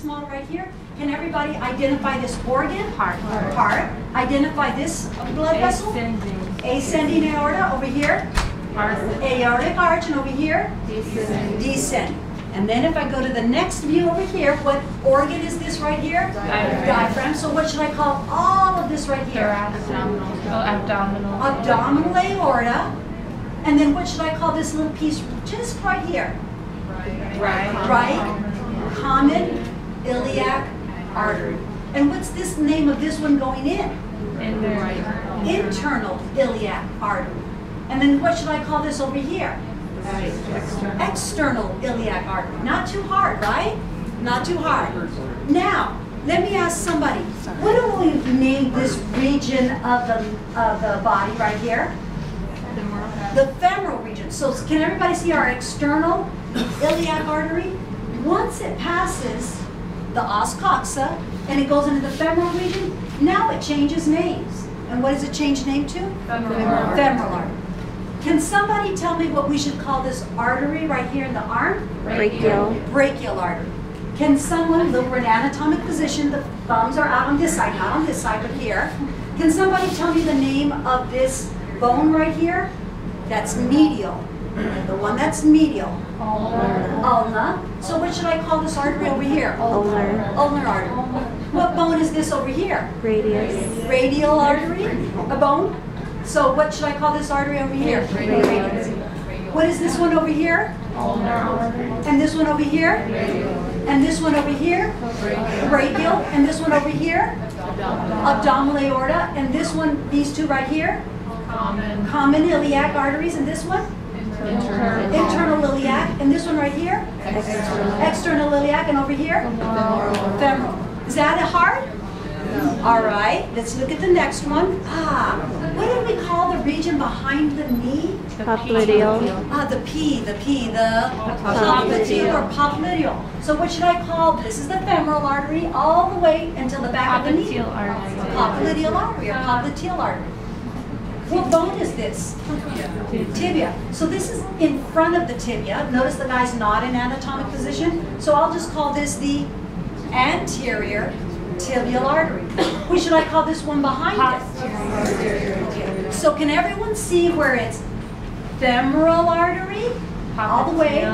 this model right here, can everybody identify this organ? Heart. Heart. Identify this blood vessel? Ascending aorta over here. Aortic arch, and over here? Descending. And then if I go to the next view over here, what organ is this right here? Diaphragm. So what should I call all of this right here? Abdominal. Abdominal aorta. And then what should I call this little piece just right here? Right. Common iliac artery. And what's this name of this one going in? Internal iliac artery. And then what should I call this over here? External iliac artery. Not too hard, right? Not too hard. Now, let me ask somebody, what do we name this region of the body right here? The femoral region. So can everybody see our external iliac artery? Once it passes the os coxa and it goes into the femoral region, now it changes names. And what does it change name to? Femoral artery. Can somebody tell me what we should call this artery right here in the arm? Brachial. Brachial artery. Can someone, look, we're in anatomic position, the thumbs are out on this side, not on this side, but here. Can somebody tell me the name of this bone right here? That's medial. The one that's medial. Ulna. So what should I call this artery over here? Ulnar. Ulnar artery. What bone is this over here? Radius. Radial artery? A bone? So what should I call this artery over here? Radius. What is this one over here? And this one over here? And this one over here? Brachial. And this one over here? Abdominal aorta. And this one, these two right here? Common iliac arteries. And this one? Internal iliac. And this one right here? External iliac. And over here? Femoral. Is that a heart? All right, let's look at the next one. What did we call the region behind the knee? Popliteal. The popliteal or popliteal. So what should I call this? Is the femoral artery all the way until the back of the knee? Popliteal artery or popliteal artery. What bone is this? Tibia. So this is in front of the tibia. Notice the guy's not in anatomic position. So I'll just call this the anterior tibial artery. What should I call this one behind it? So can everyone see where it's femoral artery, all the way,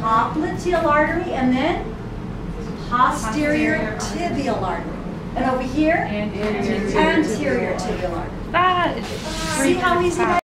popliteal artery, and then posterior tibial artery. And over here, anterior tibial artery. That is See how easy that is?